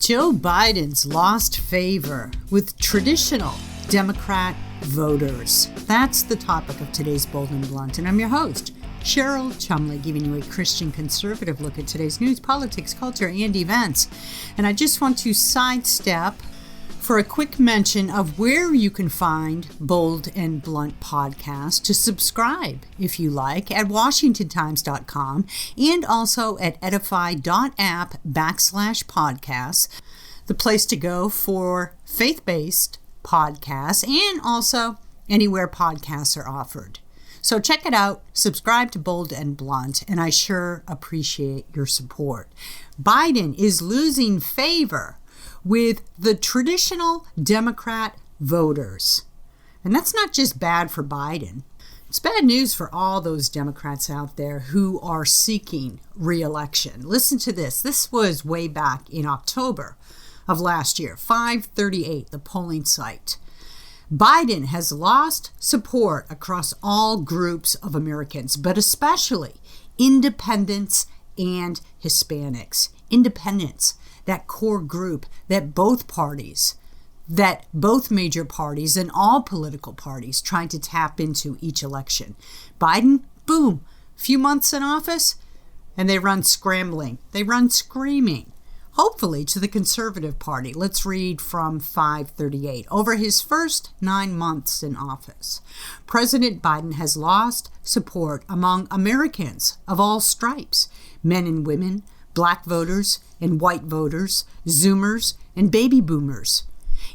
Joe Biden's lost favor with traditional Democrat voters. That's the topic of today's Bold and Blunt, and I'm your host, Cheryl Chumley, giving you a Christian conservative look at today's news, politics, culture, and events. And I just want to sidestep for a quick mention of where you can find Bold and Blunt podcast to subscribe, if you like, at WashingtonTimes.com and also at edify.app/podcasts, the place to go for faith-based podcasts and also anywhere podcasts are offered. So check it out, subscribe to Bold and Blunt, and I sure appreciate your support. Biden is losing favor with the traditional Democrat voters. And that's not just bad for Biden. It's bad news for all those Democrats out there who are seeking re-election. Listen to this. This was way back in October of last year, 538, the polling site. Biden has lost support across all groups of Americans, but especially independents and Hispanics. Independents, that core group that both major parties and all political parties trying to tap into each election. Biden, boom, few months in office, and they run scrambling. They run screaming, hopefully to the Conservative Party. Let's read from 538. Over his first 9 months in office, President Biden has lost support among Americans of all stripes, men and women, Black voters and white voters, Zoomers and baby boomers.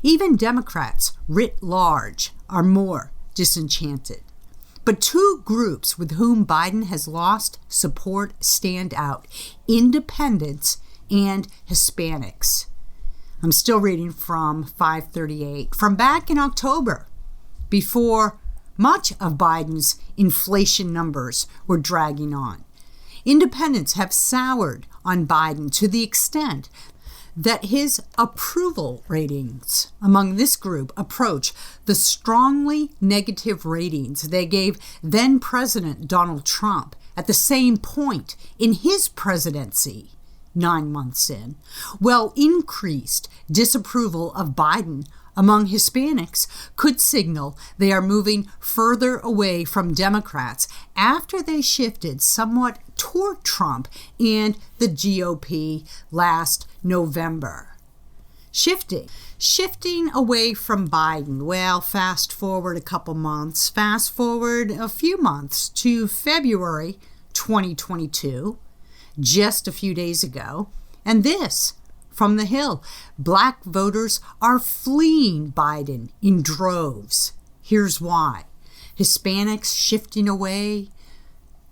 Even Democrats, writ large, are more disenchanted. But two groups with whom Biden has lost support stand out: independents and Hispanics. I'm still reading from 538. From back in October, before much of Biden's inflation numbers were dragging on, independents have soured on Biden to the extent that his approval ratings among this group approach the strongly negative ratings they gave then President Donald Trump at the same point in his presidency 9 months in. Well, increased disapproval of Biden among Hispanics could signal they are moving further away from Democrats after they shifted somewhat toward Trump and the GOP last November. Shifting away from Biden. Well, fast forward a couple months, fast forward a few months to February 2022, just a few days ago, and this from the Hill: Black voters are fleeing Biden in droves. Here's why. Hispanics shifting away,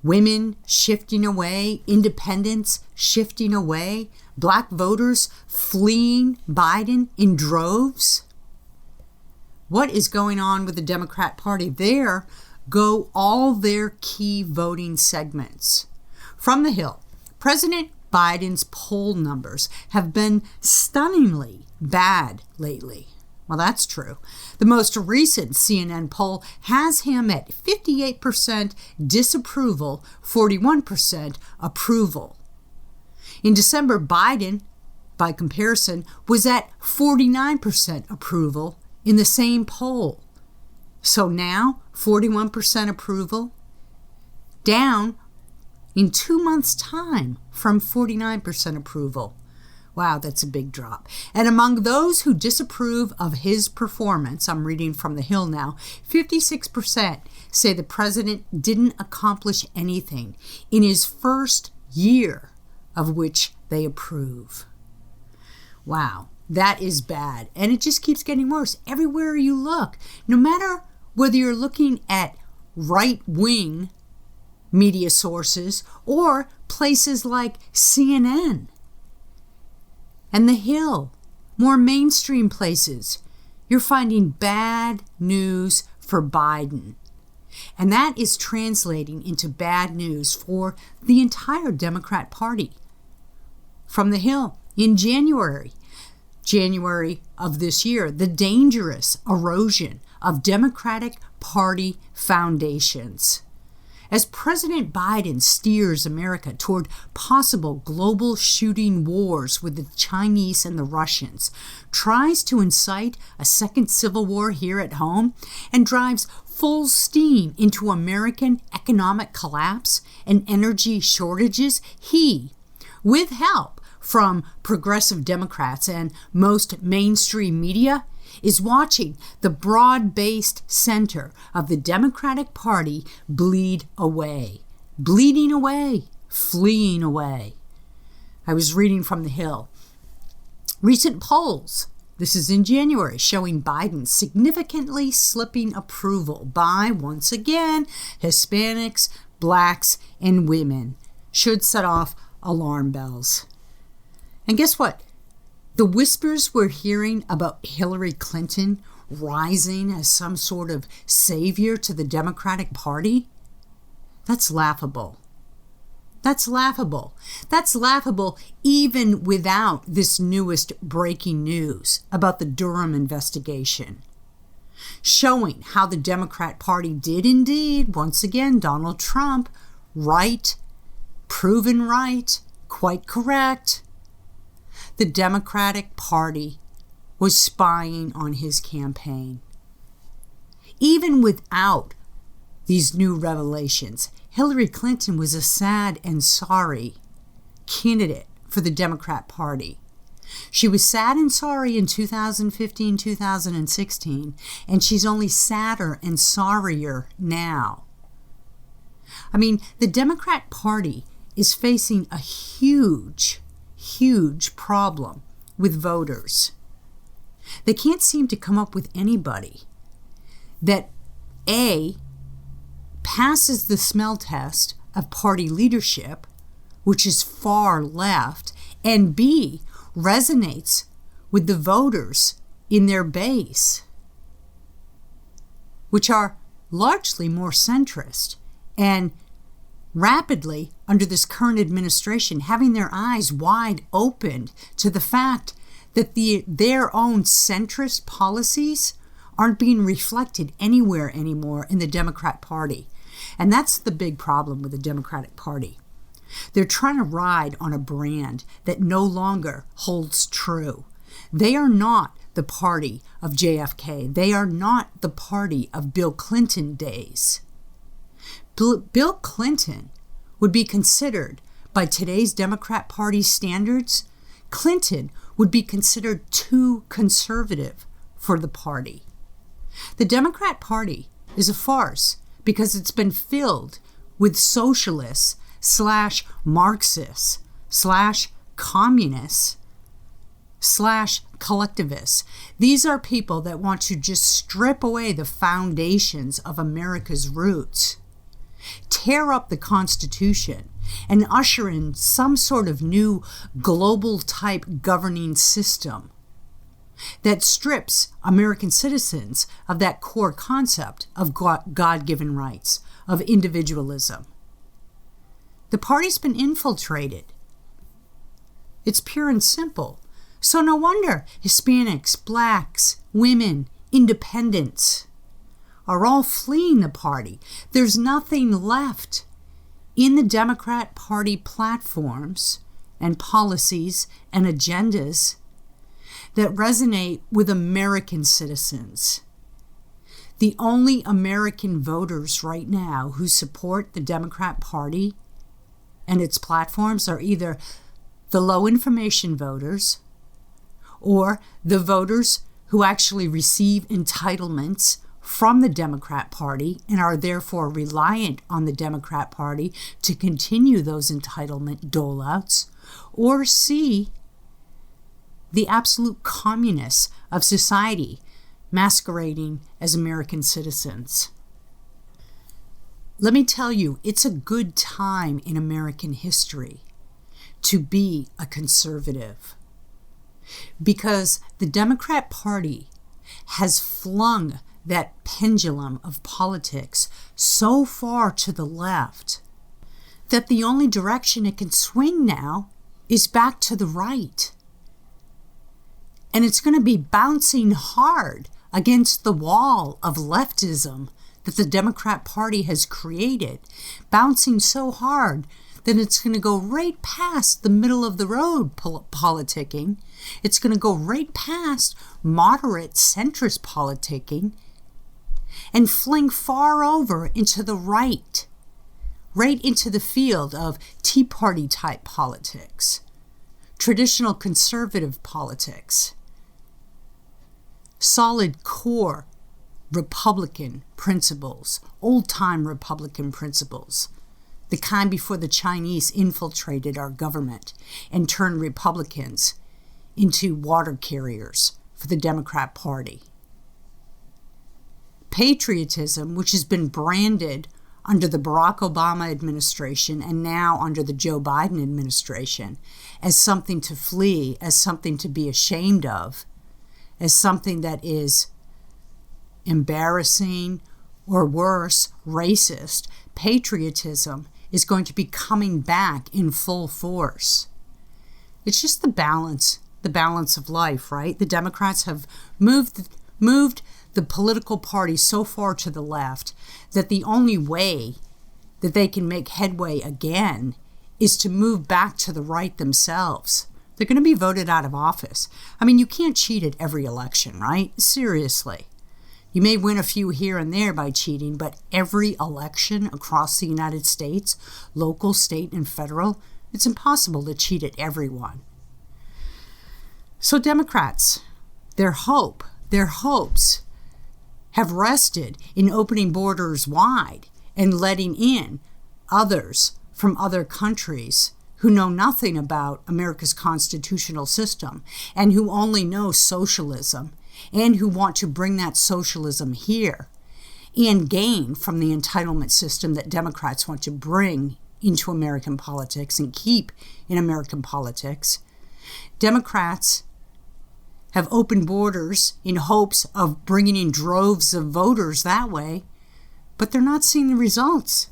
women shifting away, independents shifting away, Black voters fleeing Biden in droves. What is going on with the Democrat Party? There go all their key voting segments. From the Hill, President Biden's poll numbers have been stunningly bad lately. Well, that's true. The most recent CNN poll has him at 58% disapproval, 41% approval. In December, Biden, by comparison, was at 49% approval in the same poll. So now, 41% approval, down in 2 months' time from 49% approval. Wow, that's a big drop. And among those who disapprove of his performance, I'm reading from the Hill now, 56% say the president didn't accomplish anything in his first year of which they approve. Wow, that is bad. And it just keeps getting worse everywhere you look. No matter whether you're looking at right-wing media sources or places like CNN and The Hill, more mainstream places, you're finding bad news for Biden. And that is translating into bad news for the entire Democrat Party. From the Hill, in January of this year, the dangerous erosion of Democratic Party foundations. As President Biden steers America toward possible global shooting wars with the Chinese and the Russians, tries to incite a second civil war here at home, and drives full steam into American economic collapse and energy shortages, he, with help from progressive Democrats and most mainstream media, is watching the broad-based center of the Democratic Party bleed away, bleeding away, fleeing away. I was reading from The Hill. Recent polls, this is in January, showing Biden significantly slipping approval by, once again, Hispanics, blacks, and women, should set off alarm bells. And guess what? The whispers we're hearing about Hillary Clinton rising as some sort of savior to the Democratic Party, that's laughable. That's laughable. That's laughable even without this newest breaking news about the Durham investigation, showing how the Democrat Party did indeed, once again, Donald Trump, right, proven right, quite correct. The Democratic Party was spying on his campaign. Even without these new revelations, Hillary Clinton was a sad and sorry candidate for the Democrat Party. She was sad and sorry in 2015, 2016, and she's only sadder and sorrier now. I mean, the Democrat Party is facing a huge problem with voters. They can't seem to come up with anybody that A, passes the smell test of party leadership, which is far left, and B, resonates with the voters in their base, which are largely more centrist and rapidly, under this current administration, having their eyes wide opened to the fact that their own centrist policies aren't being reflected anywhere anymore in the Democrat Party. And that's the big problem with the Democratic Party. They're trying to ride on a brand that no longer holds true. They are not the party of JFK. They are not the party of Bill Clinton days. Bill Clinton would be considered, by today's Democrat Party standards, Clinton would be considered too conservative for the party. The Democrat Party is a farce because it's been filled with socialists / Marxists / communists / collectivists. These are people that want to just strip away the foundations of America's roots, tear up the Constitution, and usher in some sort of new global type governing system that strips American citizens of that core concept of God-given rights, of individualism. The party's been infiltrated. It's pure and simple. So no wonder Hispanics, blacks, women, independents are all fleeing the party. There's nothing left in the Democrat Party platforms and policies and agendas that resonate with American citizens. The only American voters right now who support the Democrat Party and its platforms are either the low information voters or the voters who actually receive entitlements from the Democrat Party and are therefore reliant on the Democrat Party to continue those entitlement doleouts, or C, the absolute communists of society masquerading as American citizens. Let me tell you, it's a good time in American history to be a conservative, because the Democrat Party has flung that pendulum of politics so far to the left that the only direction it can swing now is back to the right. And it's going to be bouncing hard against the wall of leftism that the Democrat Party has created, bouncing so hard that it's going to go right past the middle of the road politicking. It's going to go right past moderate centrist politicking and fling far over into the right into the field of Tea Party type politics, traditional conservative politics, solid core Republican principles, old-time Republican principles, the kind before the Chinese infiltrated our government and turned Republicans into water carriers for the Democrat Party. Patriotism, which has been branded under the Barack Obama administration and now under the Joe Biden administration as something to flee, as something to be ashamed of, as something that is embarrassing or worse, racist. Patriotism is going to be coming back in full force. It's just the balance of life, right? The Democrats have moved the political party so far to the left that the only way that they can make headway again is to move back to the right themselves. They're going to be voted out of office. I mean, you can't cheat at every election, right? Seriously. You may win a few here and there by cheating, but every election across the United States, local, state, and federal, it's impossible to cheat at everyone. So Democrats, their hopes have rested in opening borders wide and letting in others from other countries who know nothing about America's constitutional system and who only know socialism and who want to bring that socialism here and gain from the entitlement system that Democrats want to bring into American politics and keep in American politics. Democrats have opened borders in hopes of bringing in droves of voters that way, but they're not seeing the results.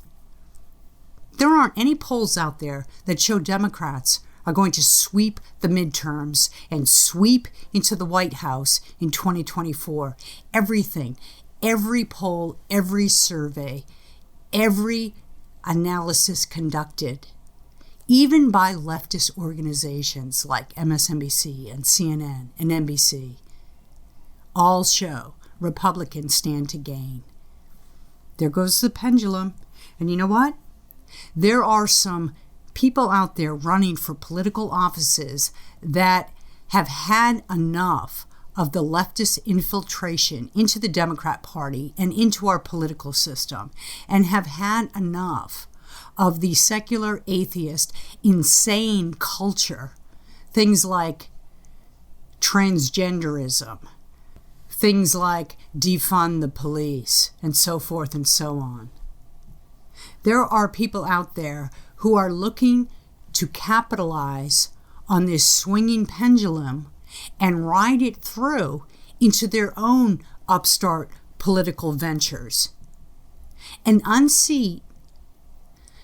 There aren't any polls out there that show Democrats are going to sweep the midterms and sweep into the White House in 2024. Everything, every poll, every survey, every analysis conducted, even by leftist organizations like MSNBC and CNN and NBC, all show Republicans stand to gain. There goes the pendulum. And you know what? There are some people out there running for political offices that have had enough of the leftist infiltration into the Democrat Party and into our political system, and have had enough of the secular atheist insane culture, things like transgenderism, things like defund the police, and so forth and so on. There are people out there who are looking to capitalize on this swinging pendulum and ride it through into their own upstart political ventures and unseat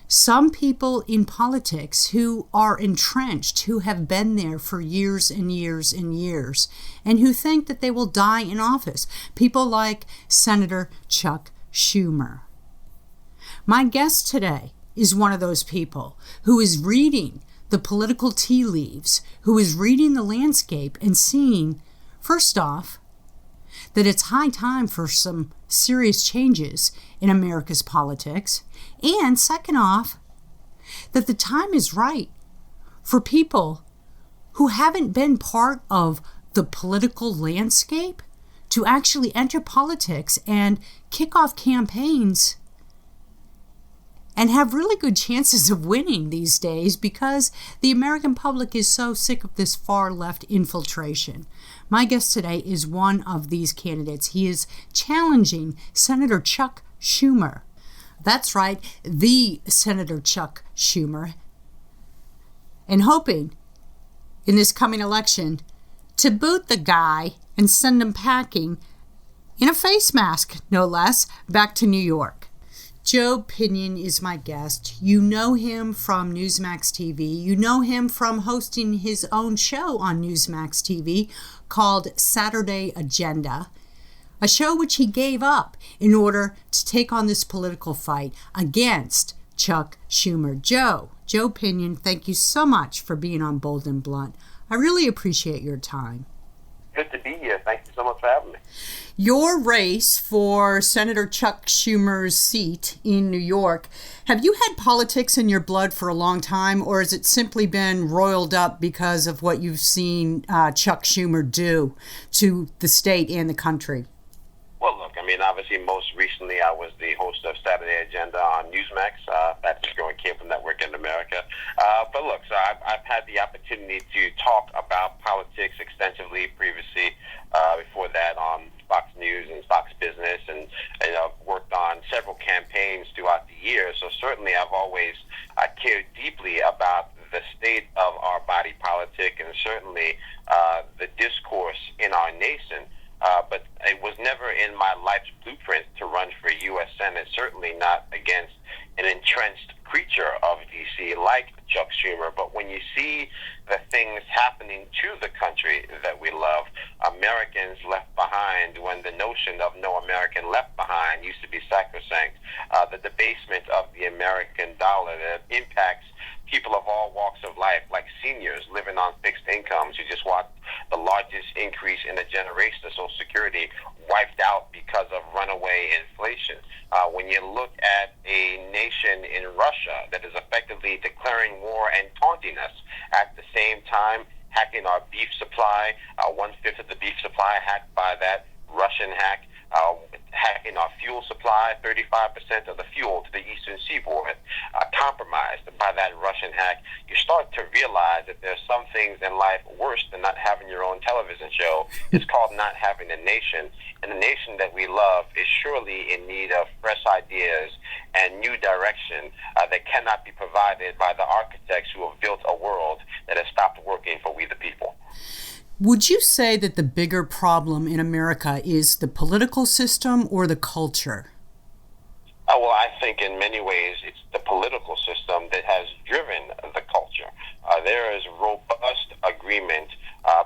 some people in politics who are entrenched, who have been there for years and years and years, and who think that they will die in office. People like Senator Chuck Schumer. My guest today is one of those people who is reading the political tea leaves, who is reading the landscape and seeing, first off, that it's high time for some serious changes in America's politics, and second off, that the time is right for people who haven't been part of the political landscape to actually enter politics and kick off campaigns and have really good chances of winning these days because the American public is so sick of this far left infiltration. My guest today is one of these candidates. He is challenging Senator Chuck Schumer. That's right, the Senator Chuck Schumer, and hoping in this coming election to boot the guy and send him packing in a face mask, no less, back to New York. Joe Pinion is my guest. You know him from Newsmax TV. You know him from hosting his own show on Newsmax TV called Saturday Agenda. a show which he gave up in order to take on this political fight against Chuck Schumer. Joe Pinion, thank you so much for being on Bold and Blunt. I really appreciate your time. Good to be here. Thank you so much for having me. Your race for Senator Chuck Schumer's seat in New York, have you had politics in your blood for a long time, or has it simply been roiled up because of what you've seen Chuck Schumer do to the state and the country? Well, look, obviously, most recently I was the host of Saturday Agenda on Newsmax, fastest growing cable network in America. But look, so I've had the opportunity to talk about politics extensively previously, before that on Fox News and Fox Business, and worked on several campaigns throughout the years. So certainly I've always cared deeply about the state of our body politic and certainly the discourse in our nation. But it was never in my life's blueprint to run for U.S. Senate, certainly not against an entrenched creature of D.C. like Chuck Schumer. But when you see the things happening to the country that we love, Americans left behind, when the notion of no American left behind used to be sacrosanct, the debasement of the American dollar that impacts people of all walks of life, like seniors living on fixed incomes. You just watched the largest increase in a generation of Social Security wiped out because of runaway inflation. When you look at a nation in Russia that is effectively declaring war and taunting us at the same time, hacking our beef supply, 1/5 of the beef supply hacked by that Russian hack, hacking our fuel supply, 35% of the fuel to the eastern seaboard, compromised by that Russian hack, you start to realize that there's some things in life worse than not having your own television show. It's called not having a nation. And the nation that we love is surely in need of fresh ideas and new direction that cannot be provided by the architects who have built a world that has stopped working for we the people. Would you say that the bigger problem in America is the political system or the culture? Well, I think in many ways it's the political system that has driven the culture. There is robust agreement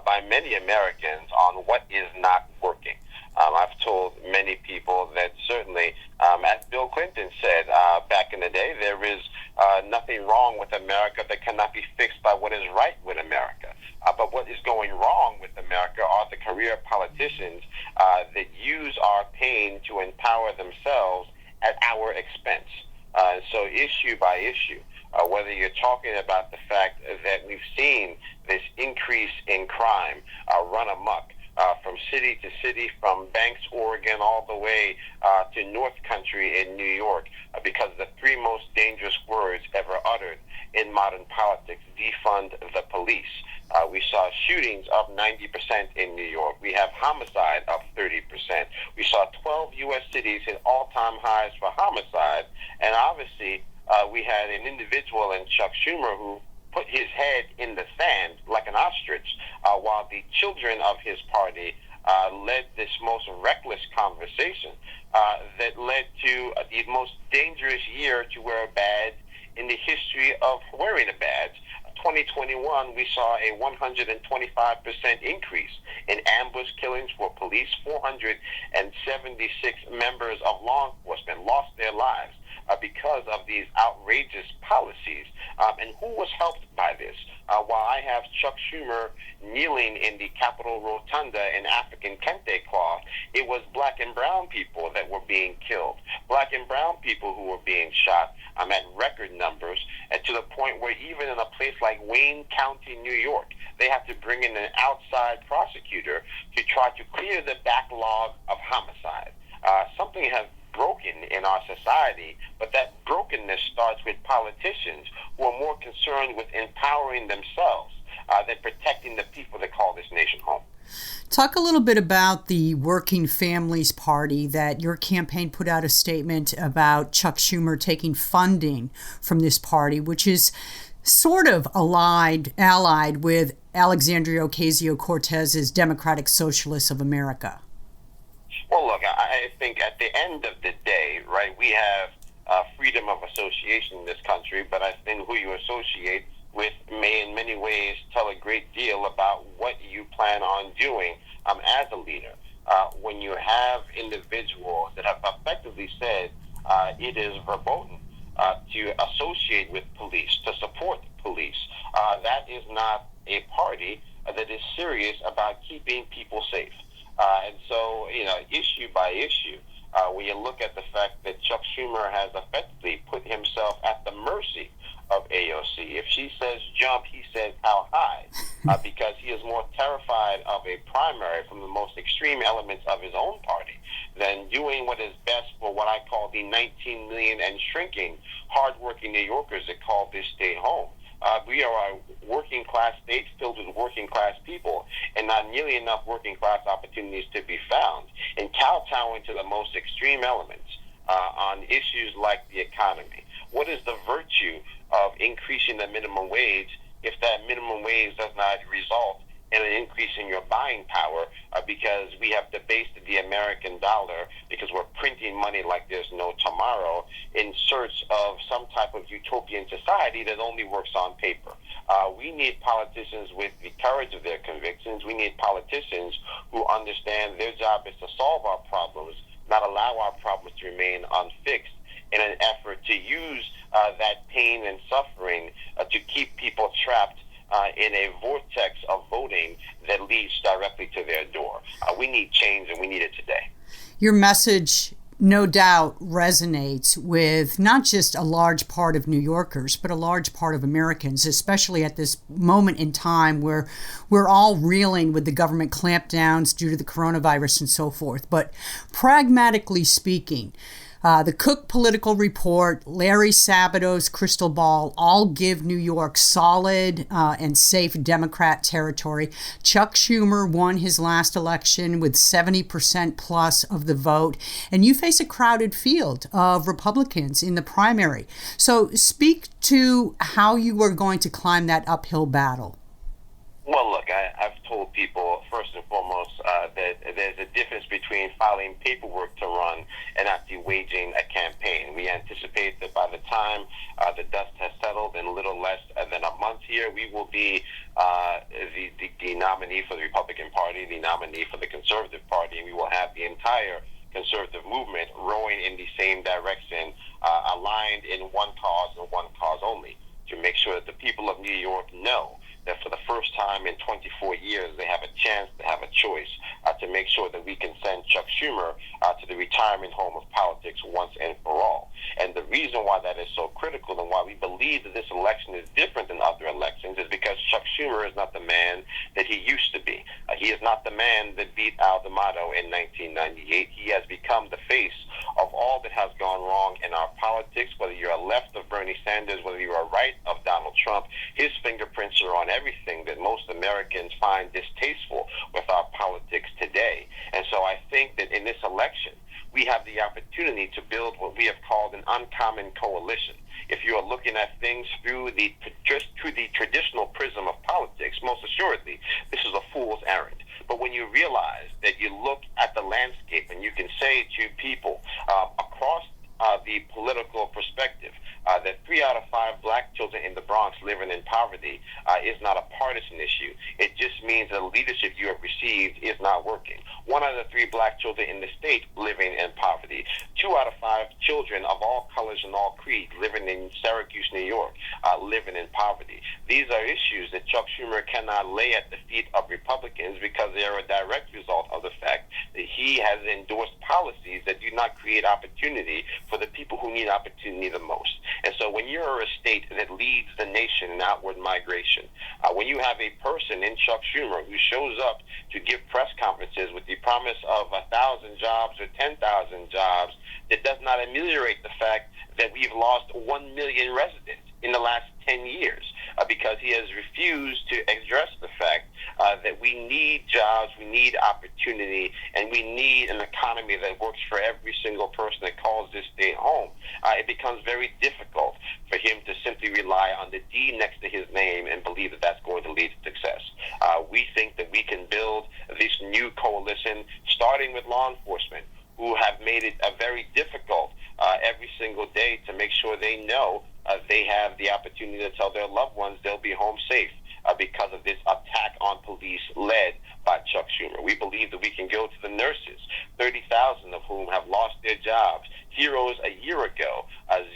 by many Americans on what is not working. I've told many people that certainly, as Bill Clinton said back in the day, there is nothing wrong with America that cannot be fixed by what is right with America. But what is going wrong with America are the career politicians that use our pain to empower themselves at our expense. So issue by issue, whether you're talking about the fact that we've seen this increase in crime run amok, from city to city, from Banks, Oregon, all the way to North Country in New York, because the three most dangerous words ever uttered in modern politics: defund the police. We saw shootings up 90% in New York. We have homicide up 30%. We saw 12 U.S. cities hit all-time highs for homicide. And obviously, we had an individual in Chuck Schumer who put his head in the sand like an ostrich, while the children of his party led this most reckless conversation that led to the most dangerous year to wear a badge in the history of wearing a badge. 2021, we saw a 125% increase in ambush killings for police. 476 members of law enforcement lost their lives because of these outrageous policies. And who was helped by this? While I have Chuck Schumer kneeling in the Capitol Rotunda in African kente cloth, it was black and brown people that were being killed. Black and brown people who were being shot at record numbers, and to the point where even in a place like Wayne County, New York, they have to bring in an outside prosecutor to try to clear the backlog of homicide. Something has broken in our society, but that brokenness starts with politicians who are more concerned with empowering themselves than protecting the people that call this nation home. Talk a little bit about the Working Families Party, that your campaign put out a statement about Chuck Schumer taking funding from this party, which is sort of allied with Alexandria Ocasio-Cortez's Democratic Socialists of America. Well, look, I think at the end of the day, right, we have freedom of association in this country, but I think who you associate with may in many ways tell a great deal about what you plan on doing as a leader. when you have individuals that have effectively said it is verboten to associate with police, to support police. That is not a party that is serious about keeping people safe. And so, issue by issue, when you look at the fact that Chuck Schumer has effectively put himself at the mercy of AOC. If she says jump, he says how high, because he is more terrified of a primary from the most extreme elements of his own party than doing what is best for what I call the 19 million and shrinking hardworking New Yorkers that call this state home. We are a working class state filled with working class people, and not nearly enough working class opportunities to be found. And kowtowing to the most extreme elements on issues like the economy. What is the virtue of increasing the minimum wage if that minimum wage does not result in an increase in your buying power, because we have debased the American dollar because we're printing money like there's no tomorrow in search of some type of utopian society that only works on paper. We need politicians with the courage of their convictions. We need politicians who understand their job is to solve our problems, not allow our problems to remain unfixed in an effort to use that pain and suffering to keep people trapped in a vortex of voting that leads directly to their door. We need change, and we need it today. Your message, no doubt, resonates with not just a large part of New Yorkers, but a large part of Americans, especially at this moment in time where we're all reeling with the government clampdowns due to the coronavirus and so forth. But pragmatically speaking, the Cook Political Report, Larry Sabato's crystal ball, all give New York solid and safe Democrat territory. Chuck Schumer won his last election with 70% plus of the vote, and you face a crowded field of Republicans in the primary. So speak to how you are going to climb that uphill battle. Well, look, I've told people, first and foremost, that there's a difference between filing paperwork to run and actually waging a campaign. We anticipate that by the time the dust has settled in a little less than a month here, we will be the nominee for the Republican Party, the nominee for the Conservative Party, and we will have the entire conservative movement rowing in the same direction, aligned in one cause and one cause only, to make sure that the people of New York know that for the first time in 24 years, they have a chance to have a choice to make sure that we can send Chuck Schumer to the retirement home of politics once and for all. And the reason why that is so critical and why we believe that this election is different than other elections is because Chuck Schumer is not the man that he used to be. He is not the man that beat Al D'Amato in 1998. He has become the face of all that has gone wrong in our politics, whether you're left of Bernie Sanders, whether you are right of Donald Trump. His fingerprints are on everything that most Americans find distasteful with our politics today. And so I think that in this election, we have the opportunity to build what we have called an uncommon coalition. If you are looking at things through the traditional prism of politics, most assuredly, this is a fool's errand. But when you realize that you look at the landscape and you can say to people across the political perspective that 3 out of 5 black children in the Bronx living in poverty is not a partisan issue. It just means the leadership you have received is not working. 1 out of 3 black children in the state living in poverty. 2 out of 5 children of all colors and all creeds living in Syracuse, New York, living in poverty. These are issues that Chuck Schumer cannot lay at the feet of Republicans because they are a direct result of the fact that he has endorsed policies that do not create opportunity for the people who need opportunity the most. And so when you're a state that leads the nation in outward migration, when you have a person in Chuck Schumer who shows up to give press conferences with the promise of 1,000 jobs or 10,000 jobs, that does not ameliorate the fact that we've lost 1 million residents in the last 10 years because he has refused to address the fact that we need jobs, we need opportunity, and we need an economy that works for every single person that calls this state home. It becomes very difficult for him to simply rely on the D next to his name and believe that that's going to lead to success. We think that we can build this new coalition, starting with law enforcement, who have made it very difficult every single day to make sure they know they have the opportunity to tell their loved ones they'll be home safe because of this attack on police led by Chuck Schumer. We believe believe that we can go to the nurses, 30,000 of whom have lost their jobs, heroes a year ago,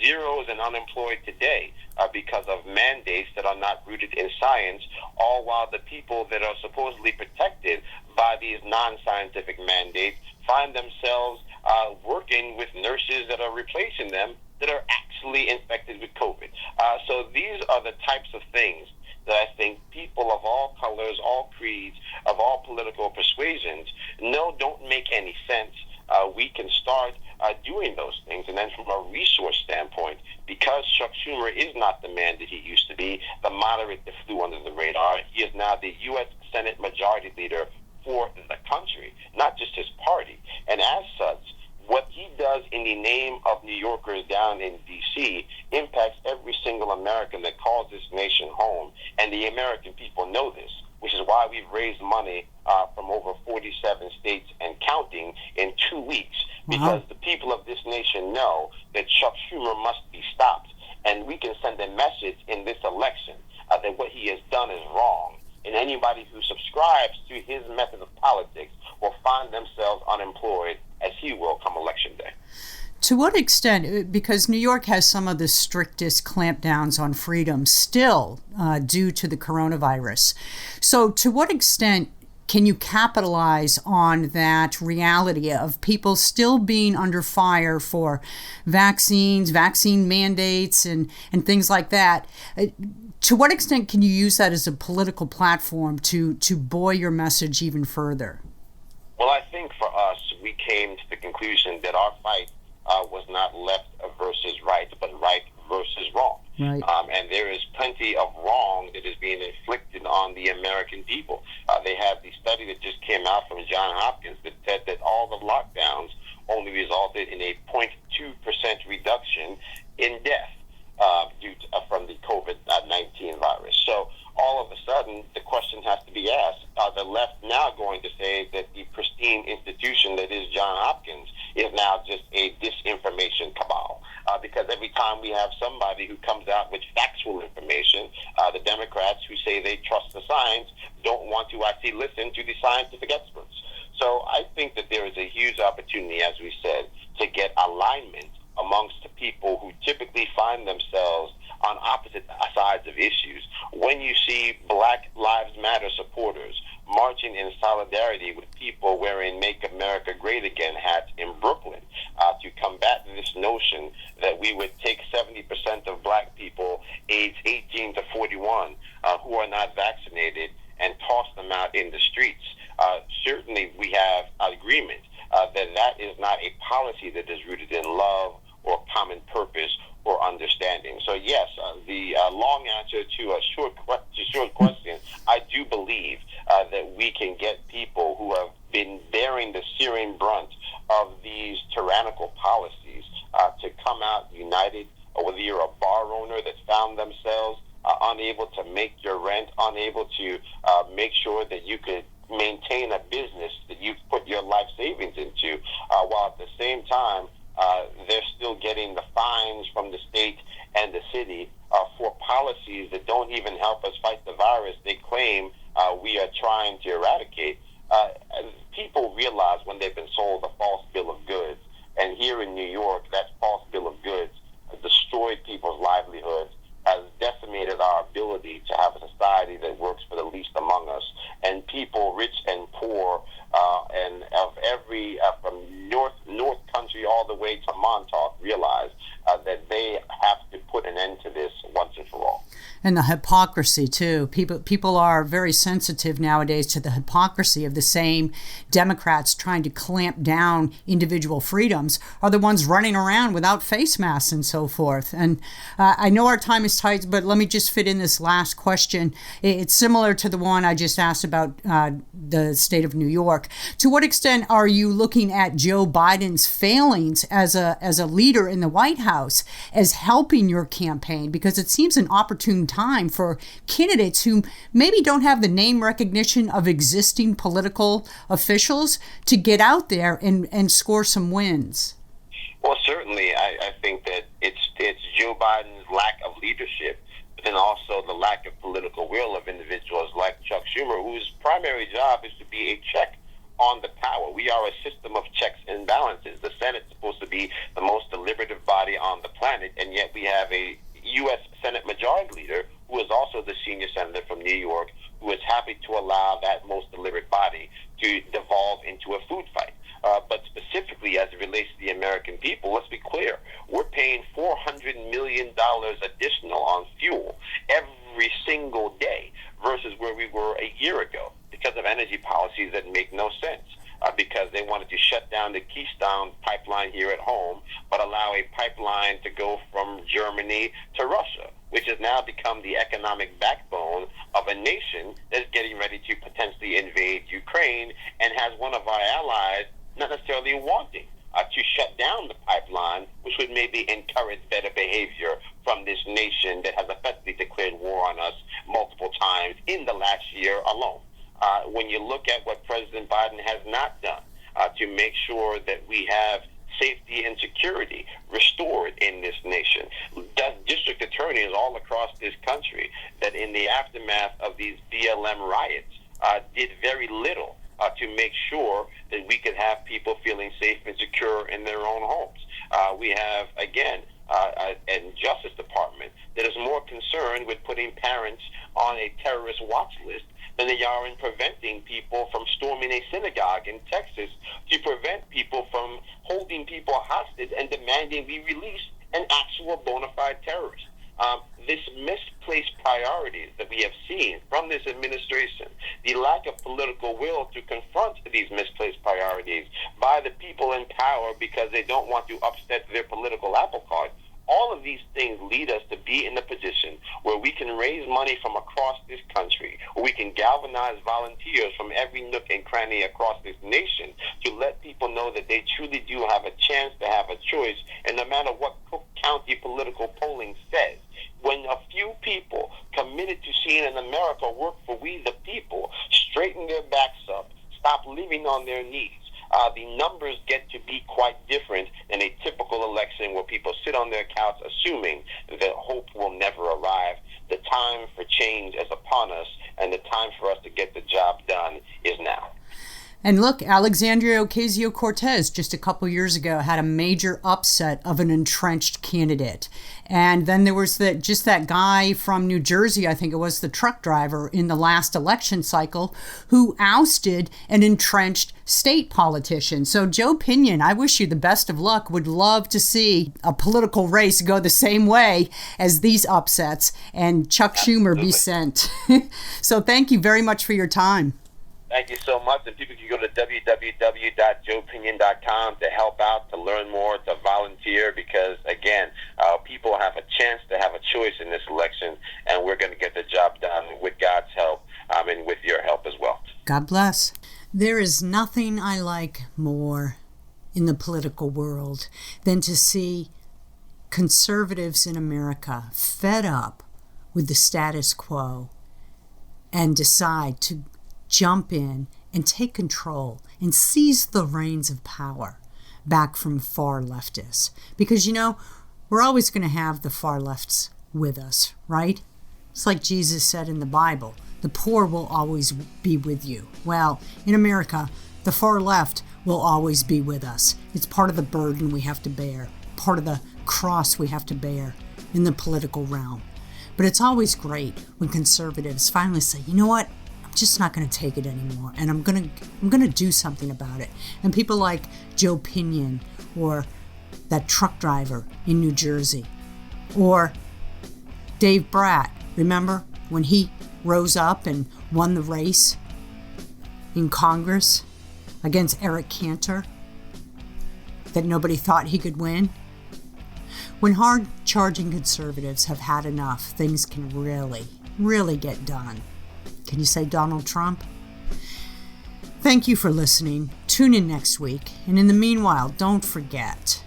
zeros and unemployed today because of mandates that are not rooted in science, all while the people that are supposedly protected by these non-scientific mandates find themselves working with nurses that are replacing them that are actually infected with COVID. So these are the types of things that I think people of all colors, all creeds, of all political persuasions don't make any sense. We can start doing those things. And then from a resource standpoint, because Chuck Schumer is not the man that he used to be, the moderate that flew under the radar, he is now the U.S. Senate Majority Leader for the country, not just his party. And as such, what he does in the name of New Yorkers down in D.C. impacts every single American that calls this nation home. And the American people know this, which is why we've raised money from over 47 states and counting in 2 weeks, because the people of this nation know that Chuck Schumer must be stopped. And we can send a message in this election that what he has done is wrong. And anybody who subscribes to his method of politics will find themselves unemployed, as he will come election day. To what extent, because New York has some of the strictest clampdowns on freedom still due to the coronavirus. So to what extent can you capitalize on that reality of people still being under fire for vaccines, vaccine mandates, and things like that? To what extent can you use that as a political platform to buoy your message even further? Well, I think for us, we came to the conclusion that our fight was not left versus right, but right versus wrong. Right. And there is plenty of wrong that is being inflicted on the American people. They have the study that just came out from Johns Hopkins that said that all the lockdowns only resulted in a 0.2% reduction in death from the COVID-19 virus. So all of a sudden, the question has to be asked, are the left now going to say that the pristine institution that is Johns Hopkins is now just a disinformation cabal? Because every time we have somebody who comes out with factual information, the Democrats who say they trust the science don't want to actually listen to the scientific experts. So I think that there is a huge opportunity, as we said, to get alignment amongst the people who typically find themselves on opposite sides of issues. When you see Black Lives Matter supporters marching in solidarity with people wearing Make America Great Again hats in Brooklyn to combat this notion that we would take 70% of black people aged 18 to 41 who are not vaccinated and toss them out in the streets, certainly we have agreement that is not a policy that is rooted in love or common purpose or understanding. So yes, the long answer to a short question, I do believe that we can get people who have been bearing the searing brunt of these tyrannical policies to come out united, or whether you're a bar owner that found themselves unable to make your rent, unable to make sure that you could maintain a business that you've put your life savings into, while at the same time they're still getting the fines from the state and the city for policies that don't even help us fight the virus they claim we are trying to eradicate. People realize when they've been sold a false bill of goods, and here in New York, that false bill of goods has destroyed people's livelihoods, has decimated our ability to have a society that works for the least among us. And people, rich and poor, and of every, from North Country all the way to Montauk, realize that they have to put an end to this once and for all. And the hypocrisy, too. People are very sensitive nowadays to the hypocrisy of the same Democrats trying to clamp down individual freedoms are the ones running around without face masks and so forth. And I know our time is tight, but let me just fit in this last question. It's similar to the one I just asked about the state of New York. To what extent are you looking at Joe Biden's failings as a leader in the White House as helping your campaign? Because it seems an opportune time for candidates who maybe don't have the name recognition of existing political officials to get out there and score some wins. Well, certainly, I think that it's Joe Biden's lack of leadership, but then also the lack of political will of individuals like Chuck Schumer, whose primary job is to be a check on are a system of checks and balances. The Senate's supposed to be the most deliberative body on the planet, and yet we have a U.S. Senate Majority Leader who is also the senior senator from New York, who is happy to allow that most deliberate body to devolve into a food fight. But specifically as it relates to the American people, let's be clear. We're paying $400 million additional on fuel every single day versus where we were a year ago because of energy policies that make no sense. Because they wanted to shut down the Keystone pipeline here at home, but allow a pipeline to go from Germany to Russia, which has now become the economic backbone of a nation that's getting ready to potentially invade Ukraine and has one of our allies not necessarily wanting to shut down the pipeline, which would maybe encourage better behavior from this nation that has effectively declared war on us multiple times in the last year alone. When you look at what President Biden has not done to make sure that we have safety and security restored in this nation, district attorneys all across this country that in the aftermath of these BLM riots did very little to make sure that we could have people feeling safe and secure in their own homes. We have, again, and Justice Department that is more concerned with putting parents on a terrorist watch list than they are in preventing people from storming a synagogue in Texas to prevent people from holding people hostage and demanding we release an actual bona fide terrorist. This misplaced priorities that we have seen from this administration, the lack of political will to confront these misplaced priorities by the people in power because they don't want to upset their political apple cart, all of these things lead us to be in a position where we can raise money from across this country, where we can galvanize volunteers from every nook and cranny across this nation to let people know that they truly do have a chance to have a choice, and no matter what Cook County political polling says, when a few people committed to seeing an America work for we the people straighten their backs up, stop living on their knees, the numbers get to be quite different than a typical election where people sit on their couch assuming that hope will never arrive. The time for change is upon us, and the time for us to get the job done is now. And look, Alexandria Ocasio-Cortez just a couple years ago had a major upset of an entrenched candidate. And then there was that guy from New Jersey, I think it was the truck driver in the last election cycle, who ousted an entrenched state politician. So Joe Pinion, I wish you the best of luck, would love to see a political race go the same way as these upsets and Chuck Schumer be sent. So thank you very much for your time. Thank you so much. And people can go to www.joepinion.com to help out, to learn more, to volunteer, because, again, people have a chance to have a choice in this election, and we're going to get the job done with God's help and with your help as well. God bless. There is nothing I like more in the political world than to see conservatives in America fed up with the status quo and decide to jump in and take control and seize the reins of power back from far leftists. Because, we're always going to have the far lefts with us, right? It's like Jesus said in the Bible, the poor will always be with you. Well, in America, the far left will always be with us. It's part of the burden we have to bear, part of the cross we have to bear in the political realm. But it's always great when conservatives finally say, you know what? Just not going to take it anymore, and I'm going to do something about it. And people like Joe Pinion, or that truck driver in New Jersey, or Dave Bratt, remember when he rose up and won the race in Congress against Eric Cantor that nobody thought he could win? When hard-charging conservatives have had enough, things can really, really get done. Can you say Donald Trump? Thank you for listening. Tune in next week. And in the meanwhile, don't forget,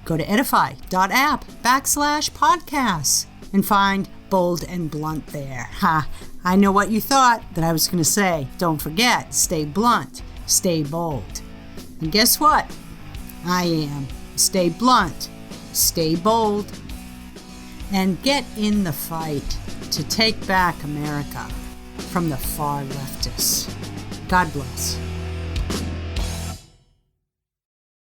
go to edify.app/podcasts and find Bold and Blunt there. I know what you thought that I was going to say. Don't forget, stay blunt, stay bold. And guess what? I am. Stay blunt, stay bold, and get in the fight to take back America from the far leftists. God bless.